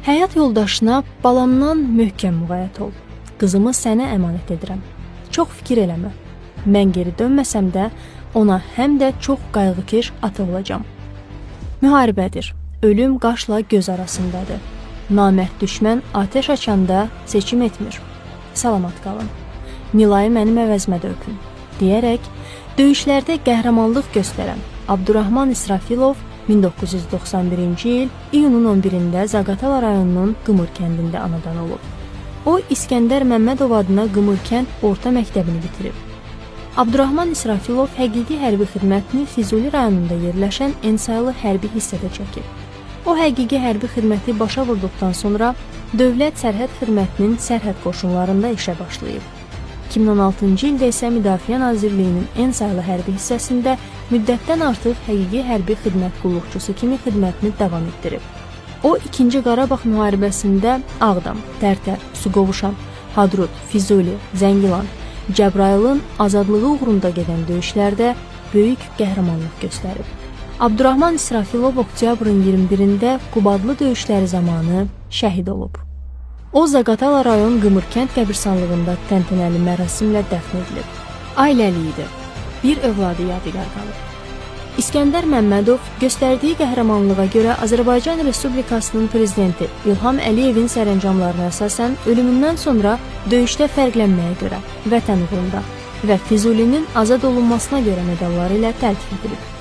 Həyat yoldaşına balamdan möhkəm müğayət ol. Qızımı sənə əmanət edirəm. Çox fikir eləmə. Mən geri dönməsəm də ona həm də çox qayğıkeş ata olacam. Müharibədir. Ölüm qaşla göz arasındadır. Namərd düşmən atəş açanda seçim etmir. Salamat qalın. Nilayı mənim əvəzimə də öpün. Deyərək, döyüşlərdə qəhrəmanlıq göstərən Abdurrahman İsrafilov 1991-ci il iyunun 11-də Zaqatala rayonunun Qımır kəndində anadan olub. O, İskəndər Məmmədov adına Qımır kənd orta məktəbini bitirib. Abdurrahman İsrafilov həqiqi hərbi xidmətini Füzuli rayonunda yerləşən Ensaylı hərbi hissədə çəkib. O, həqiqi hərbi xidməti başa vurduqdan sonra Dövlət Sərhəd Xidmətinin sərhəd qoşunlarında işə başlayıb. 2016-cı ildə isə Müdafiə Nazirliyinin Ensaylı hərbi hissəsində müddətdən artıq həqiqi hərbi xidmət qulluqçusu kimi xidmətini davam etdirib. O, 2-ci Qarabağ müharibəsində Ağdam, Tərtər, Suqovuşan, Hadrut, Füzuli, Zəngilan, Cəbrayılın azadlığı uğrunda gedən döyüşlərdə böyük qəhrəmanlıq göstərib. Abdurrahman İsrafilov oktyabrın 21-də Qubadlı döyüşləri zamanı şəhid olub. O, Zaqatala rayon Qımır kənd qəbirstanlığında təntənəli mərasimlə dəfn edilib. Ailəli idi. Bir övladı yadigar qalıb. İskəndər Məmmədov göstərdiyi qəhrəmanlığa görə Azərbaycan Respublikasının prezidenti İlham Əliyevin sərəncamlarına əsasən ölümündən sonra döyüşdə fərqlənməyə görə Vətən uğrunda və Füzulinin azad olunmasına görə medalları ilə təltif edilib.